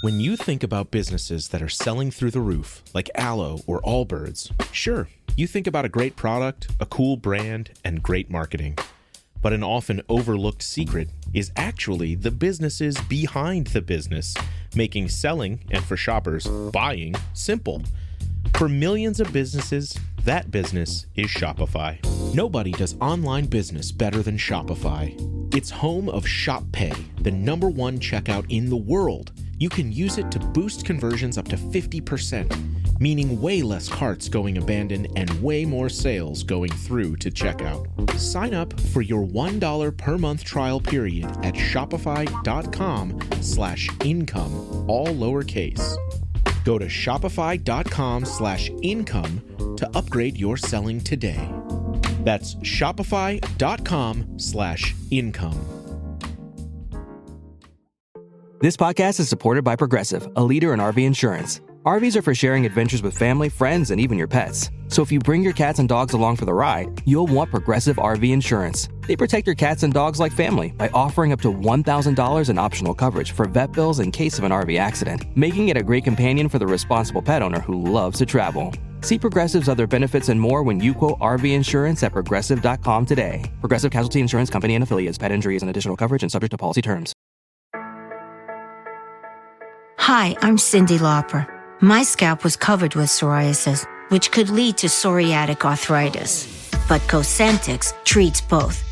When you think about businesses that are selling through the roof, like Aloe or Allbirds, sure, you think about a great product, a cool brand, and great marketing. But an often overlooked secret is actually the businesses behind the business, making selling, and for shoppers, buying, simple. For millions of businesses, that business is Shopify. Nobody does online business better than Shopify. It's home of Shop Pay, the #1 checkout in the world. You can use it to boost conversions up to 50%, meaning way less carts going abandoned and way more sales going through to checkout. Sign up for your $1 per month trial period at shopify.com/income, all lowercase. Go to shopify.com/income to upgrade your selling today. That's shopify.com/income. This podcast is supported by Progressive, a leader in RV insurance. RVs are for sharing adventures with family, friends, and even your pets. So if you bring your cats and dogs along for the ride, you'll want Progressive RV insurance. They protect your cats and dogs like family by offering up to $1,000 in optional coverage for vet bills in case of an RV accident, making it a great companion for the responsible pet owner who loves to travel. See Progressive's other benefits and more when you quote RV insurance at Progressive.com today. Progressive Casualty Insurance Company and Affiliates. Pet injury is an additional coverage and subject to policy terms. Hi, I'm Cyndi Lauper. My scalp was covered with psoriasis, which could lead to psoriatic arthritis. But Cosentyx treats both.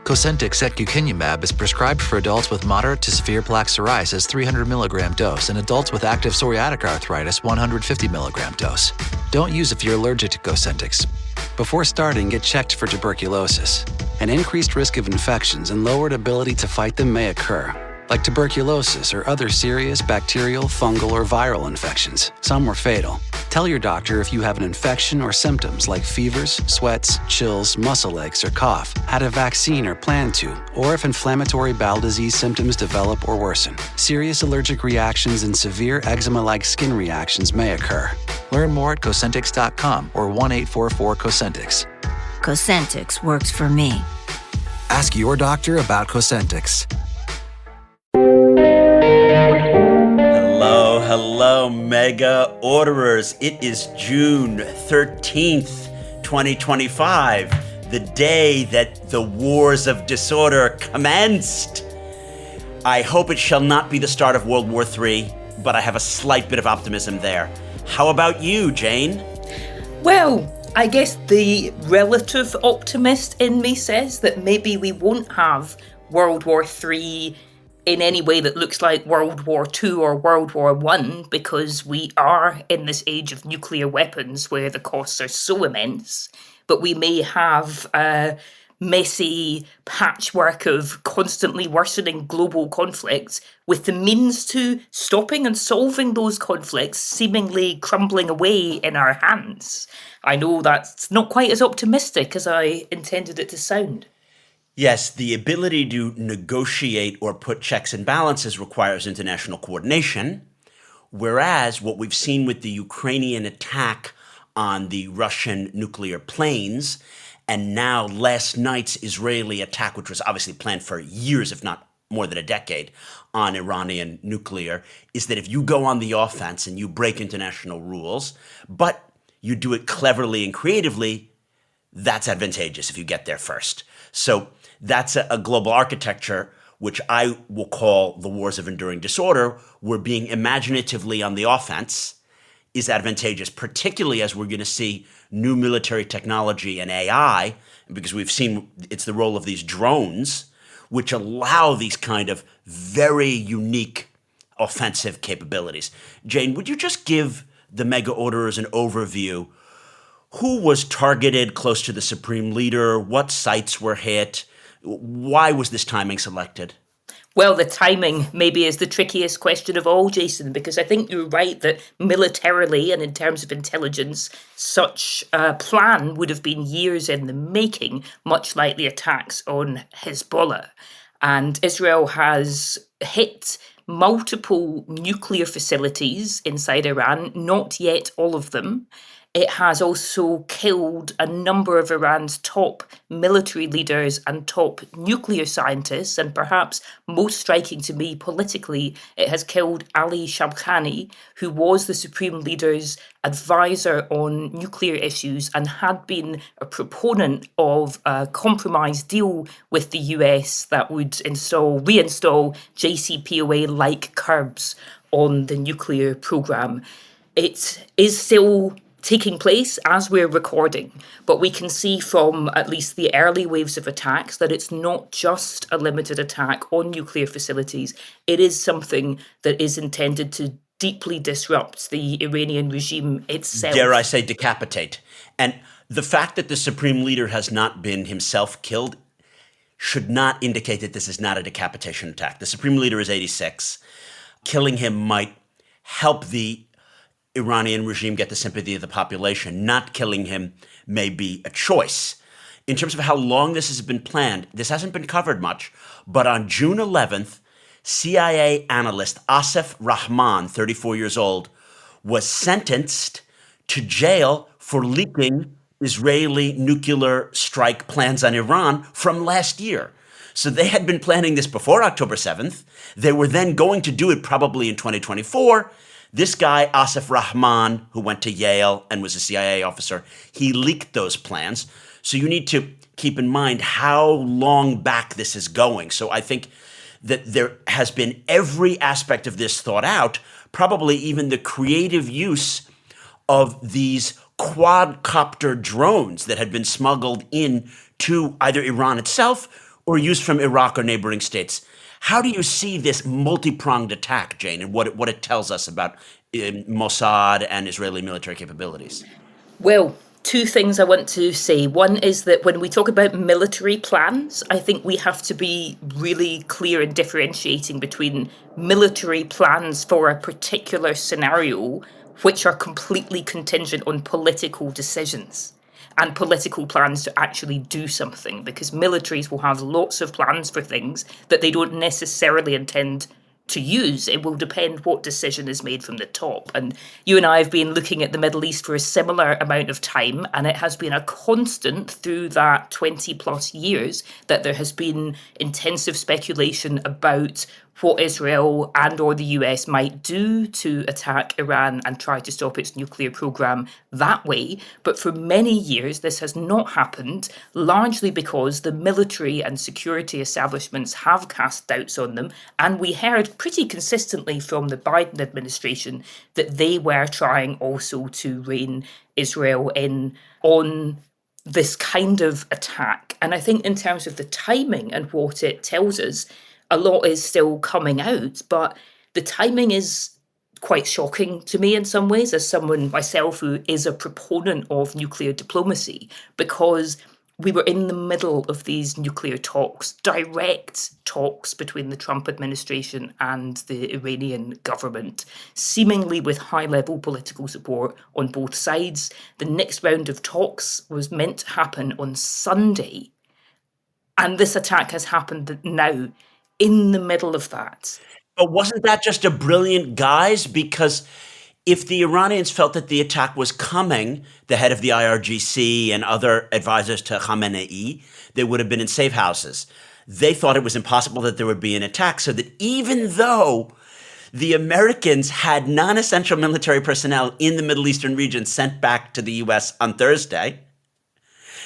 Cosentyx secukinumab is prescribed for adults with moderate to severe plaque psoriasis 300 mg dose and adults with active psoriatic arthritis 150 mg dose. Don't use if you're allergic to Cosentyx. Before starting, get checked for tuberculosis. An increased risk of infections and lowered ability to fight them may occur, like tuberculosis or other serious bacterial, fungal, or viral infections. Some were fatal. Tell your doctor if you have an infection or symptoms like fevers, sweats, chills, muscle aches, or cough, had a vaccine or plan to, or if inflammatory bowel disease symptoms develop or worsen. Serious allergic reactions and severe eczema-like skin reactions may occur. Learn more at Cosentyx.com or 1-844-COSENTYX. Cosentyx works for me. Ask your doctor about Cosentyx. Hello, mega orderers. It is June 13th, 2025, the day that the wars of disorder commenced. I hope it shall not be the start of World War III, but I have a slight bit of optimism there. How about you, Jane? Well, I guess the relative optimist in me says that maybe we won't have World War III in any way that looks like World War II or World War I, because we are in this age of nuclear weapons where the costs are so immense. But we may have a messy patchwork of constantly worsening global conflicts with the means to stopping and solving those conflicts seemingly crumbling away in our hands. I know that's not quite as optimistic as I intended it to sound. Yes, the ability to negotiate or put checks and balances requires international coordination, whereas what we've seen with the Ukrainian attack on the Russian nuclear planes, and now last night's Israeli attack, which was obviously planned for years, if not more than a decade, on Iranian nuclear, is that if you go on the offense and you break international rules, but you do it cleverly and creatively, that's advantageous if you get there first. So that's a global architecture, which I will call the wars of enduring disorder, where being imaginatively on the offense is advantageous, particularly as we're going to see new military technology and AI, because we've seen it's the role of these drones, which allow these kind of very unique offensive capabilities. Jane, would you just give the mega orderers an overview? Who was targeted close to the supreme leader? What sites were hit? Why was this timing selected? Well, the timing maybe is the trickiest question of all, Jason, because I think you're right that militarily and in terms of intelligence, such a plan would have been years in the making, much like the attacks on Hezbollah. And Israel has hit multiple nuclear facilities inside Iran, not yet all of them. It has also killed a number of Iran's top military leaders and top nuclear scientists, and perhaps most striking to me politically, it has killed Ali Shamkhani, who was the supreme leader's advisor on nuclear issues and had been a proponent of a compromise deal with the US that would reinstall JCPOA-like curbs on the nuclear program. It is still taking place as we're recording, but we can see from at least the early waves of attacks that it's not just a limited attack on nuclear facilities. It is something that is intended to deeply disrupt the Iranian regime itself. Dare I say decapitate. And the fact that the supreme leader has not been himself killed should not indicate that this is not a decapitation attack. The supreme leader is 86. Killing him might help the Iranian regime get the sympathy of the population. Not killing him may be a choice. In terms of how long this has been planned, this hasn't been covered much, but on June 11th, CIA analyst Asif Rahman, 34 years old, was sentenced to jail for leaking Israeli nuclear strike plans on Iran from last year. So they had been planning this before October 7th. They were then going to do it probably in 2024. This guy, Asif Rahman, who went to Yale and was a CIA officer, he leaked those plans. So you need to keep in mind how long back this is going. So I think that there has been every aspect of this thought out, probably even the creative use of these quadcopter drones that had been smuggled in to either Iran itself or used from Iraq or neighboring states. How do you see this multi-pronged attack, Jane, and what it tells us about Mossad and Israeli military capabilities? Well, two things I want to say. One is that when we talk about military plans, I think we have to be really clear in differentiating between military plans for a particular scenario, which are completely contingent on political decisions, and political plans to actually do something, because militaries will have lots of plans for things that they don't necessarily intend to use. It will depend what decision is made from the top. And you and I have been looking at the Middle East for a similar amount of time, and it has been a constant through that 20 plus years that there has been intensive speculation about what Israel and or the US might do to attack Iran and try to stop its nuclear program that way. But for many years, this has not happened, largely because the military and security establishments have cast doubts on them. And we heard pretty consistently from the Biden administration that they were trying also to rein Israel in on this kind of attack. And I think in terms of the timing and what it tells us, a lot is still coming out, but the timing is quite shocking to me in some ways, as someone myself who is a proponent of nuclear diplomacy, because we were in the middle of these nuclear talks, direct talks between the Trump administration and the Iranian government, seemingly with high-level political support on both sides. The next round of talks was meant to happen on Sunday, and this attack has happened now, in the middle of that. But wasn't that just a brilliant guise? Because if the Iranians felt that the attack was coming, the head of the IRGC and other advisors to Khamenei, they would have been in safe houses. They thought it was impossible that there would be an attack, so that even though the Americans had non-essential military personnel in the Middle Eastern region sent back to the US on Thursday,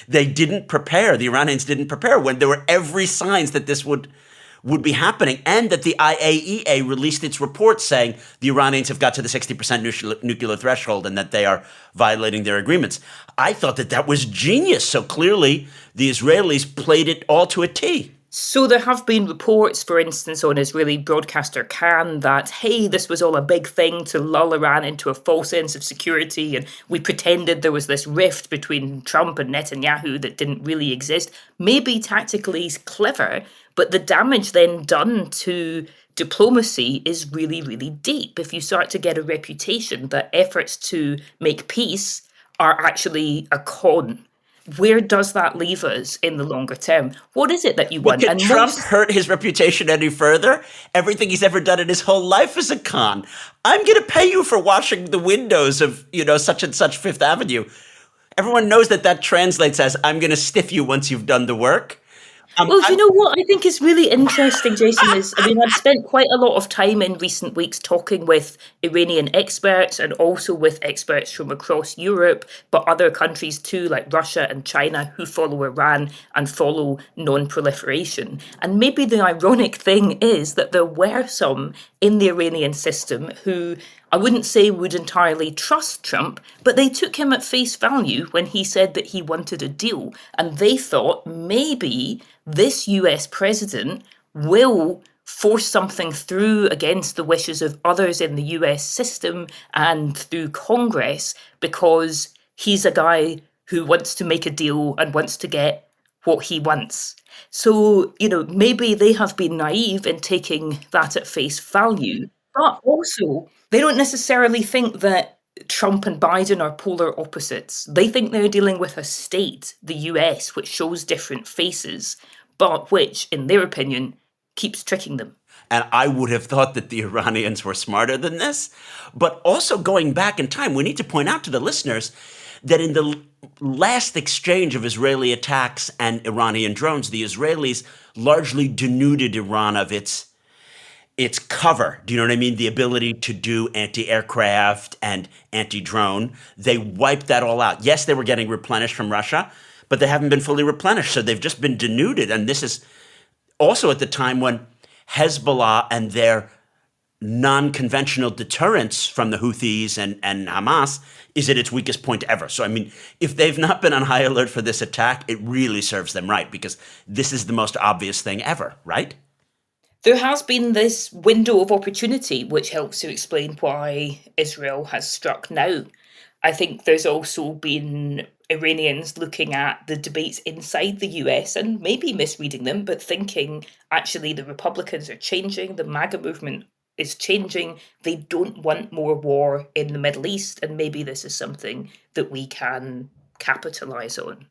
they didn't prepare. The Iranians didn't prepare when there were every signs that this would be happening, and that the IAEA released its report saying the Iranians have got to the 60% nuclear threshold and that they are violating their agreements. I thought that was genius. So clearly the Israelis played it all to a T. So there have been reports, for instance, on Israeli broadcaster Khan that, hey, this was all a big thing to lull Iran into a false sense of security, and we pretended there was this rift between Trump and Netanyahu that didn't really exist. Maybe tactically clever, but the damage then done to diplomacy is really, really deep. If you start to get a reputation that efforts to make peace are actually a con, Where does that leave us in the longer term? What is it that you Well, want? can And Trump most hurt his reputation any further? Everything he's ever done in his whole life is a con. I'm going to pay you for washing the windows of, such and such Fifth Avenue. Everyone knows that translates as I'm going to stiff you once you've done the work. Well, do you know what I think is really interesting, Jason, is, I mean, I've spent quite a lot of time in recent weeks talking with Iranian experts and also with experts from across Europe, but other countries too, like Russia and China, who follow Iran and follow non-proliferation. And maybe the ironic thing is that there were some in the Iranian system who I wouldn't say would entirely trust Trump, but they took him at face value when he said that he wanted a deal. And they thought maybe this US president will force something through against the wishes of others in the US system and through Congress because he's a guy who wants to make a deal and wants to get what he wants. So, maybe they have been naive in taking that at face value, but also they don't necessarily think that Trump and Biden are polar opposites. They think they're dealing with a state, the US, which shows different faces, but which, in their opinion, keeps tricking them. And I would have thought that the Iranians were smarter than this. But also going back in time, we need to point out to the listeners that in the last exchange of Israeli attacks and Iranian drones, the Israelis largely denuded Iran of its cover. Do you know what I mean? The ability to do anti-aircraft and anti-drone. They wiped that all out. Yes, they were getting replenished from Russia, but they haven't been fully replenished. So they've just been denuded. And this is also at the time when Hezbollah and their non-conventional deterrence from the Houthis and Hamas is at its weakest point ever. So, I mean, if they've not been on high alert for this attack, it really serves them right because this is the most obvious thing ever, right? There has been this window of opportunity, which helps to explain why Israel has struck now. I think there's also been Iranians looking at the debates inside the US and maybe misreading them, but thinking actually the Republicans are changing, the MAGA movement is changing, they don't want more war in the Middle East, and maybe this is something that we can capitalize on.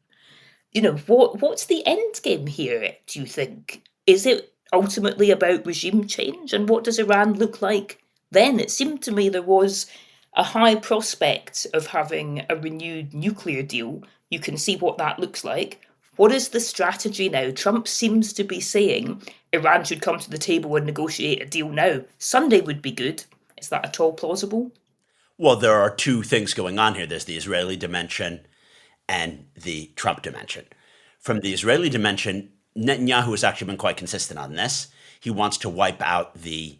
What's the end game here, do you think? Is it ultimately about regime change? And what does Iran look like then? It seemed to me there was a high prospect of having a renewed nuclear deal. You can see what that looks like. What is the strategy now? Trump seems to be saying Iran should come to the table and negotiate a deal now. Sunday would be good. Is that at all plausible? Well, there are two things going on here. There's the Israeli dimension and the Trump dimension. From the Israeli dimension, Netanyahu has actually been quite consistent on this. He wants to wipe out the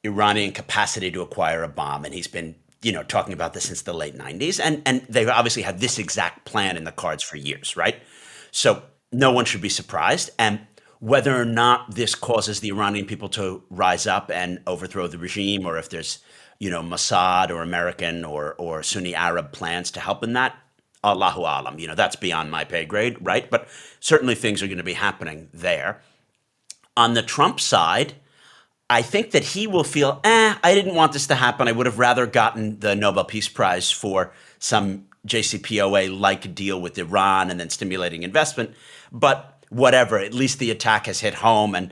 Iranian capacity to acquire a bomb, and he's been talking about this since the late 90s. And they've obviously had this exact plan in the cards for years, right? So no one should be surprised. And whether or not this causes the Iranian people to rise up and overthrow the regime, or if there's, Mossad or American or Sunni Arab plans to help in that, Allahu alam, that's beyond my pay grade, right? But certainly things are going to be happening there. On the Trump side, I think that he will feel, I didn't want this to happen. I would have rather gotten the Nobel Peace Prize for some JCPOA-like deal with Iran and then stimulating investment. But whatever, at least the attack has hit home, and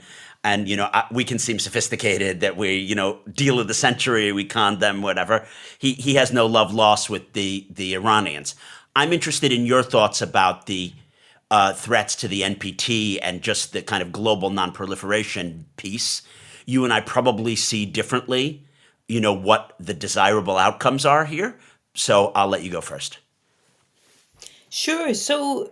we can seem sophisticated that we, deal of the century, we conned them, whatever. He has no love lost with the Iranians. I'm interested in your thoughts about the threats to the NPT and just the kind of global nonproliferation piece. You and I probably see differently, what the desirable outcomes are here. So I'll let you go first. Sure. So,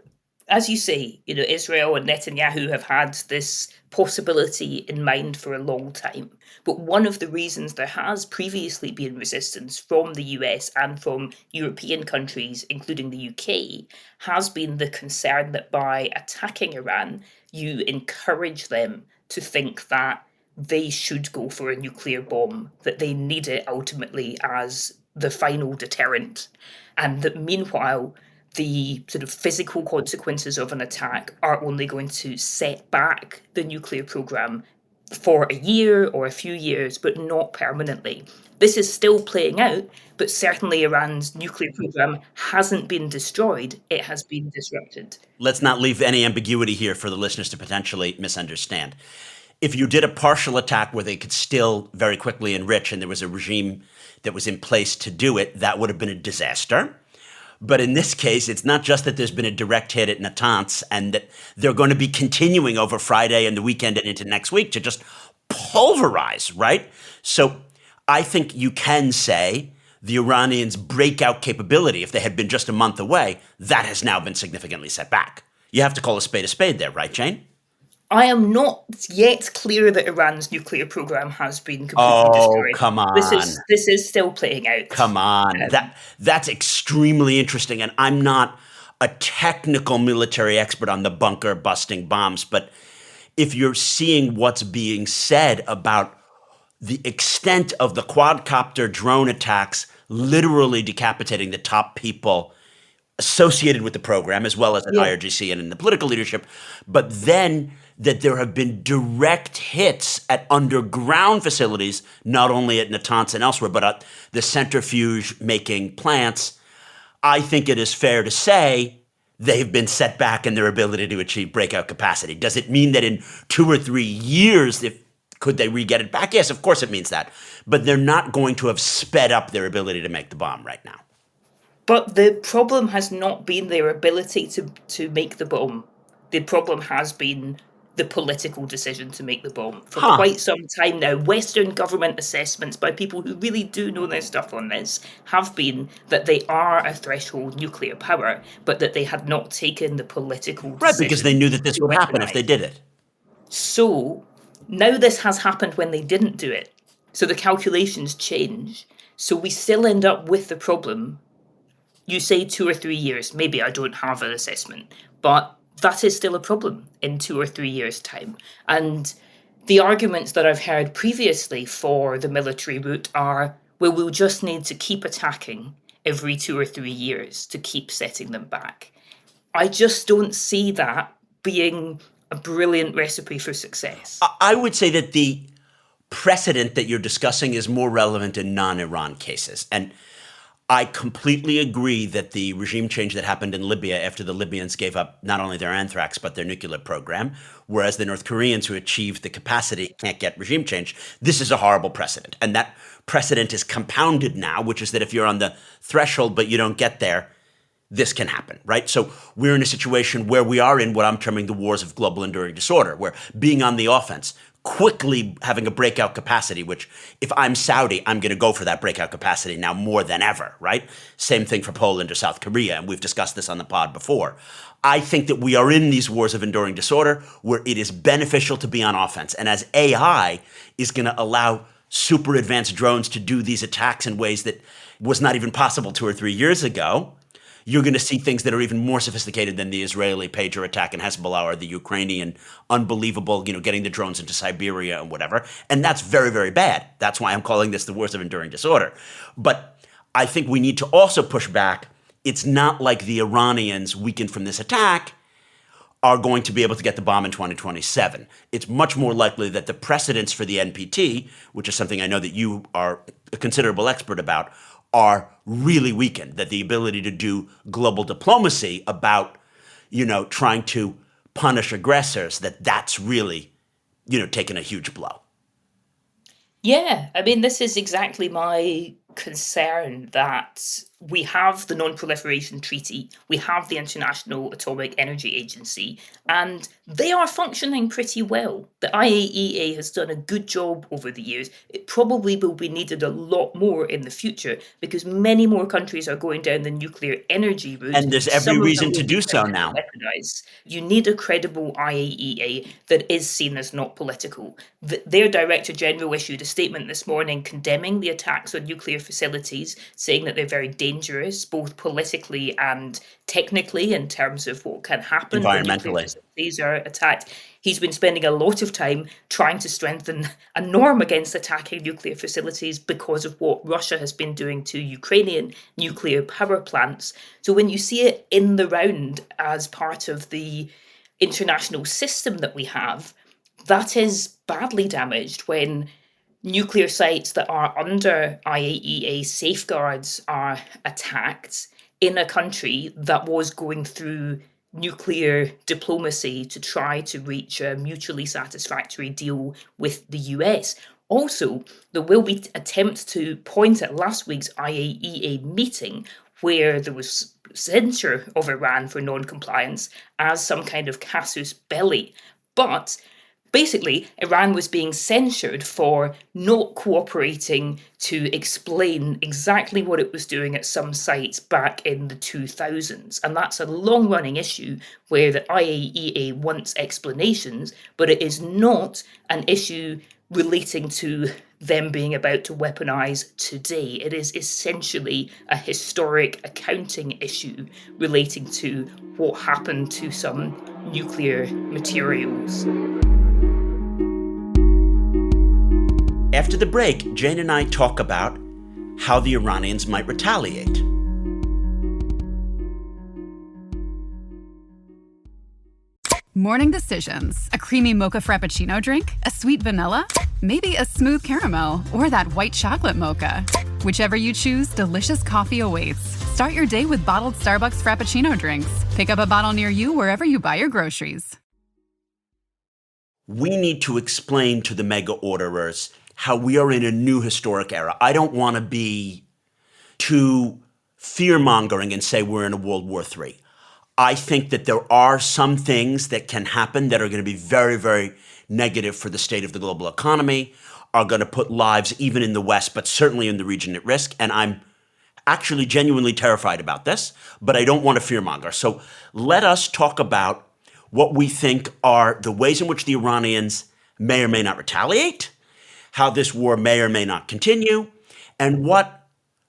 as you say, Israel and Netanyahu have had this possibility in mind for a long time. But one of the reasons there has previously been resistance from the US and from European countries, including the UK, has been the concern that by attacking Iran, you encourage them to think that they should go for a nuclear bomb, that they need it ultimately as the final deterrent, and that meanwhile, the sort of physical consequences of an attack are only going to set back the nuclear program for a year or a few years, but not permanently. This is still playing out, but certainly Iran's nuclear program hasn't been destroyed. It has been disrupted. Let's not leave any ambiguity here for the listeners to potentially misunderstand. If you did a partial attack where they could still very quickly enrich and there was a regime that was in place to do it, that would have been a disaster. But in this case, it's not just that there's been a direct hit at Natanz and that they're going to be continuing over Friday and the weekend and into next week to just pulverize, right? So I think you can say the Iranians' breakout capability, if they had been just a month away, that has now been significantly set back. You have to call a spade there, right, Jane? I am not yet clear that Iran's nuclear program has been completely destroyed. Oh, come on. This is still playing out. Come on. That's extremely interesting. And I'm not a technical military expert on the bunker busting bombs, but if you're seeing what's being said about the extent of the quadcopter drone attacks literally decapitating the top people associated with the program, as well as at IRGC and in the political leadership, but then that there have been direct hits at underground facilities, not only at Natanz and elsewhere, but at the centrifuge-making plants, I think it is fair to say they've been set back in their ability to achieve breakout capacity. Does it mean that in 2 or 3 years, could they re-get it back? Yes, of course it means that. But they're not going to have sped up their ability to make the bomb right now. But the problem has not been their ability to make the bomb. The problem has been the political decision to make the bomb. For quite some time now, Western government assessments by people who really do know their stuff on this have been that they are a threshold nuclear power, but that they had not taken the political decision. Right, because they knew that this would happen if they did it. So now this has happened when they didn't do it. So the calculations change. So we still end up with the problem. You say 2 or 3 years. Maybe I don't have an assessment, but that is still a problem in 2 or 3 years' time. And the arguments that I've heard previously for the military route are, well, we'll just need to keep attacking every 2 or 3 years to keep setting them back. I just don't see that being a brilliant recipe for success. I would say that the precedent that you're discussing is more relevant in non-Iran cases. And I completely agree that the regime change that happened in Libya after the Libyans gave up not only their anthrax, but their nuclear program, whereas the North Koreans who achieved the capacity can't get regime change, this is a horrible precedent. And that precedent is compounded now, which is that if you're on the threshold but you don't get there, this can happen, right? So we're in a situation where we are in what I'm terming the wars of global enduring disorder, where being on the offense, quickly having a breakout capacity, which if I'm Saudi, I'm going to go for that breakout capacity now more than ever, right? Same thing for Poland or South Korea, and we've discussed this on the pod before. I think that we are in these wars of enduring disorder where it is beneficial to be on offense. And as AI is going to allow super advanced drones to do these attacks in ways that was not even possible 2 or 3 years ago, you're going to see things that are even more sophisticated than the Israeli pager attack in Hezbollah or the Ukrainian unbelievable, getting the drones into Siberia and whatever. And that's very, very bad. That's why I'm calling this the wars of enduring disorder. But I think we need to also push back. It's not like the Iranians, weakened from this attack, are going to be able to get the bomb in 2027. It's much more likely that the precedents for the NPT, which is something I know that you are a considerable expert about, are really weakened, that the ability to do global diplomacy about, trying to punish aggressors, that's really, taken a huge blow. Yeah, I mean, this is exactly my concern, that we have the Non-Proliferation Treaty, we have the International Atomic Energy Agency, and they are functioning pretty well. The IAEA has done a good job over the years. It probably will be needed a lot more in the future because many more countries are going down the nuclear energy route. And there's every reason to do so now. You need a credible IAEA that is seen as not political. Their Director General issued a statement this morning condemning the attacks on nuclear facilities, saying that they're very dangerous, both politically and technically, in terms of what can happen when nuclear facilities are attacked. He's been spending a lot of time trying to strengthen a norm against attacking nuclear facilities because of what Russia has been doing to Ukrainian nuclear power plants. So when you see it in the round as part of the international system that we have, that is badly damaged when nuclear sites that are under IAEA safeguards are attacked in a country that was going through nuclear diplomacy to try to reach a mutually satisfactory deal with the US. Also, there will be attempts to point at last week's IAEA meeting where there was censure of Iran for non-compliance as some kind of casus belli. But basically, Iran was being censured for not cooperating to explain exactly what it was doing at some sites back in the 2000s. And that's a long-running issue where the IAEA wants explanations, but it is not an issue relating to them being about to weaponize today. It is essentially a historic accounting issue relating to what happened to some nuclear materials. After the break, Jane and I talk about how the Iranians might retaliate. Morning decisions. A creamy mocha frappuccino drink? A sweet vanilla? Maybe a smooth caramel or that white chocolate mocha. Whichever you choose, delicious coffee awaits. Start your day with bottled Starbucks Frappuccino drinks. Pick up a bottle near you wherever you buy your groceries. We need to explain to the mega orderers how we are in a new historic era. I don't want to be too fear-mongering and say we're in a World War III. I think that there are some things that can happen that are going to be very, very negative for the state of the global economy, are going to put lives even in the West, but certainly in the region at risk. And I'm actually genuinely terrified about this, but I don't want to fearmonger. So let us talk about what we think are the ways in which the Iranians may or may not retaliate, how this war may or may not continue, and what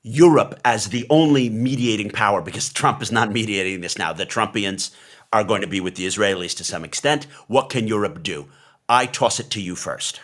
Europe, as the only mediating power, because Trump is not mediating this now, the Trumpians are going to be with the Israelis to some extent. What can Europe do? I toss it to you first.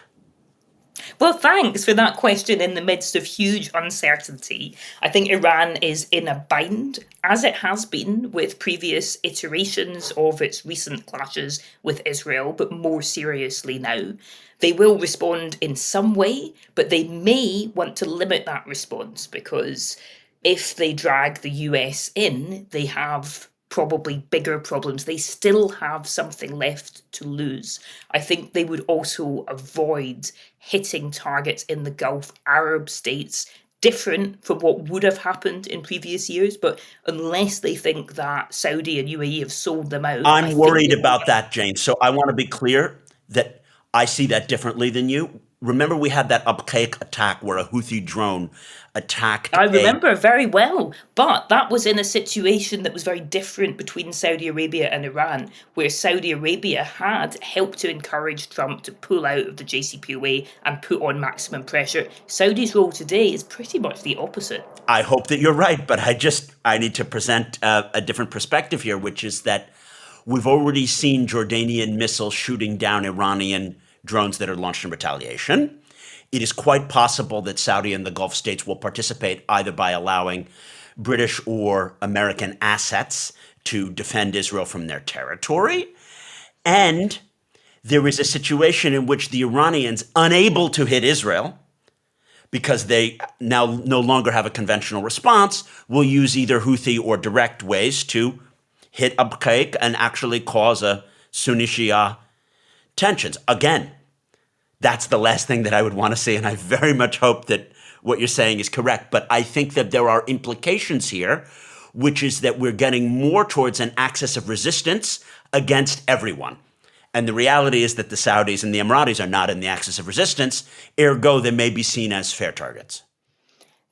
Well, thanks for that question in the midst of huge uncertainty. I think Iran is in a bind, as it has been with previous iterations of its recent clashes with Israel, but more seriously now. They will respond in some way, but they may want to limit that response because if they drag the US in, they have probably bigger problems. They still have something left to lose. I think they would also avoid hitting targets in the Gulf Arab states, different from what would have happened in previous years. But unless they think that Saudi and UAE have sold them out, I'm worried about that, Jane. So I want to be clear that I see that differently than you. Remember, we had that Abqaiq attack where a Houthi drone attacked. I remember very well, but that was in a situation that was very different between Saudi Arabia and Iran, where Saudi Arabia had helped to encourage Trump to pull out of the JCPOA and put on maximum pressure. Saudi's role today is pretty much the opposite. I hope that you're right, but I need to present a different perspective here, which is that we've already seen Jordanian missiles shooting down Iranian drones that are launched in retaliation. It is quite possible that Saudi and the Gulf states will participate either by allowing British or American assets to defend Israel from their territory. And there is a situation in which the Iranians, unable to hit Israel, because they now no longer have a conventional response, will use either Houthi or direct ways to hit Abqaiq and actually cause a Sunni-Shia tensions. Again, that's the last thing that I would want to see, and I very much hope that what you're saying is correct. But I think that there are implications here, which is that we're getting more towards an axis of resistance against everyone. And the reality is that the Saudis and the Emiratis are not in the axis of resistance, ergo they may be seen as fair targets.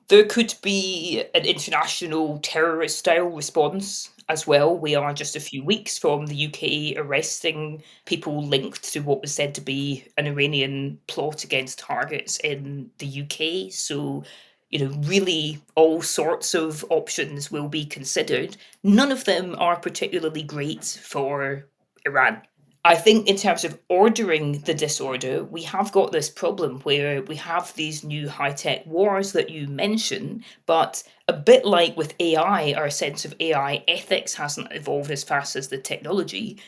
There could be an international terrorist-style response as well. We are just a few weeks from the UK arresting people linked to what was said to be an Iranian plot against targets in the UK. So, really all sorts of options will be considered. None of them are particularly great for Iran. I think in terms of ordering the disorder, we have got this problem where we have these new high-tech wars that you mention, but a bit like with AI, our sense of AI ethics hasn't evolved as fast as the technology.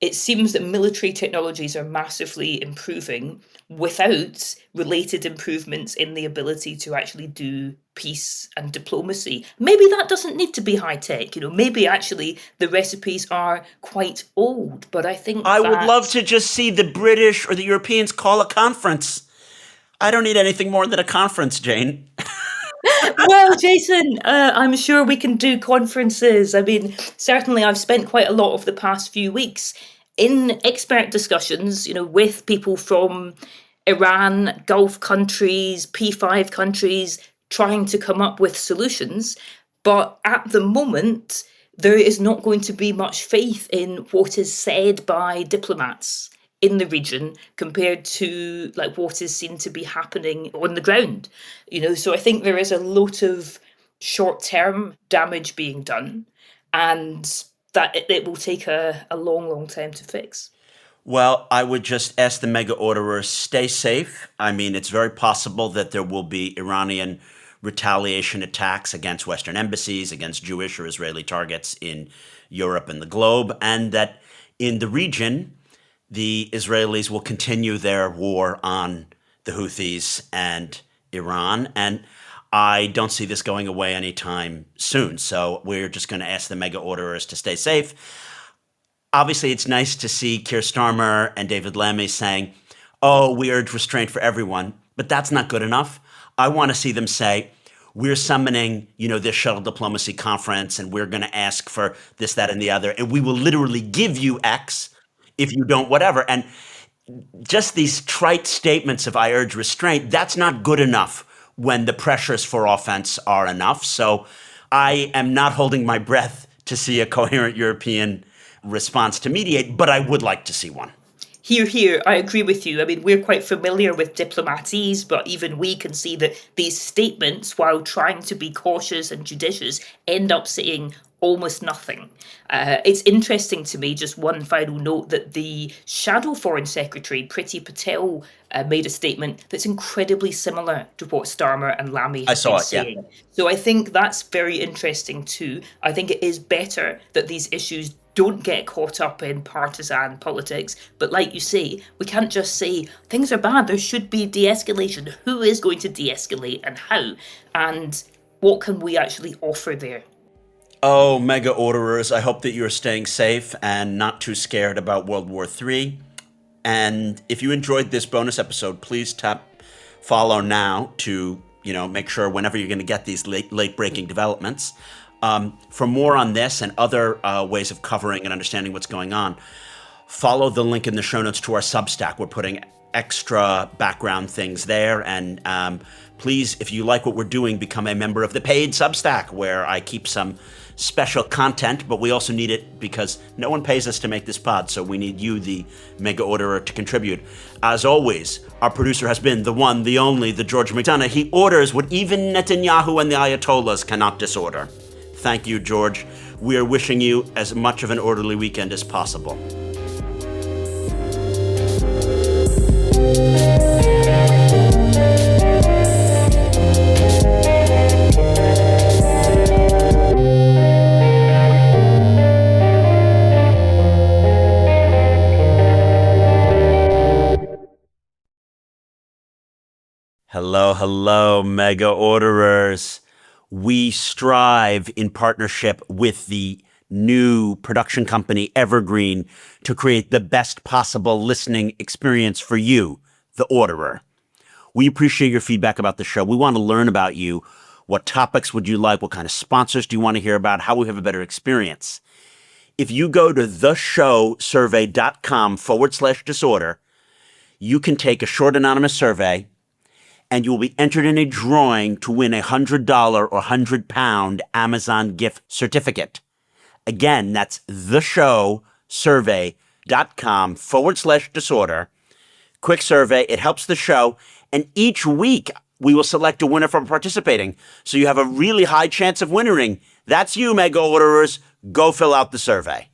it seems that military technologies are massively improving without related improvements in the ability to actually do peace and diplomacy. Maybe that doesn't need to be high tech, maybe actually the recipes are quite old, but I think I would love to just see the British or the Europeans call a conference. I don't need anything more than a conference, Jane. Well, Jason, I'm sure we can do conferences. I mean, certainly I've spent quite a lot of the past few weeks in expert discussions, with people from Iran, Gulf countries, P5 countries, trying to come up with solutions. But at the moment, there is not going to be much faith in what is said by diplomats in the region compared to like what is seen to be happening on the ground. So I think there is a lot of short-term damage being done, and that it will take a long time to fix. Well, I would just ask the mega orderers, stay safe. I mean, it's very possible that there will be Iranian retaliation attacks against Western embassies, against Jewish or Israeli targets in Europe and the globe, and that in the region, the Israelis will continue their war on the Houthis and Iran. And I don't see this going away anytime soon. So we're just going to ask the mega orderers to stay safe. Obviously, it's nice to see Keir Starmer and David Lammy saying, we urge restraint for everyone. But that's not good enough. I want to see them say, we're summoning, this shuttle diplomacy conference, and we're going to ask for this, that, and the other. And we will literally give you X if you don't, whatever. And just these trite statements of I urge restraint, that's not good enough when the pressures for offense are enough. So I am not holding my breath to see a coherent European response to mediate, but I would like to see one. Here, I agree with you. I mean, we're quite familiar with diplomatese, but even we can see that these statements, while trying to be cautious and judicious, end up saying almost nothing. It's interesting to me, just one final note, that the shadow foreign secretary, Priti Patel, made a statement that's incredibly similar to what Starmer and Lammy have been saying. Yeah. So I think that's very interesting too. I think it is better that these issues don't get caught up in partisan politics. But like you say, we can't just say things are bad. There should be de-escalation. Who is going to de-escalate and how? And what can we actually offer there? Oh, mega orderers, I hope that you're staying safe and not too scared about World War III. And if you enjoyed this bonus episode, please tap follow now to, make sure whenever you're going to get these late breaking developments. For more on this and other ways of covering and understanding what's going on, follow the link in the show notes to our Substack. We're putting extra background things there. And please, if you like what we're doing, become a member of the paid Substack, where I keep some special content, but we also need it because no one pays us to make this pod, so we need you, the mega orderer, to contribute. As always, our producer has been the one, the only, the George McDonough. He orders what even Netanyahu and the Ayatollahs cannot disorder. Thank you, George. We are wishing you as much of an orderly weekend as possible. Hello, mega orderers. We strive in partnership with the new production company Evergreen to create the best possible listening experience for you, the orderer. We appreciate your feedback about the show. We want to learn about you. What topics would you like? What kind of sponsors do you want to hear about? How we have a better experience? If you go to theshowsurvey.com/disorder, you can take a short anonymous survey and you will be entered in a drawing to win a $100 or £100 Amazon gift certificate. Again, that's theshowsurvey.com/disorder. Quick survey. It helps the show. And each week we will select a winner from participating. So you have a really high chance of winning. That's you, mega orderers. Go fill out the survey.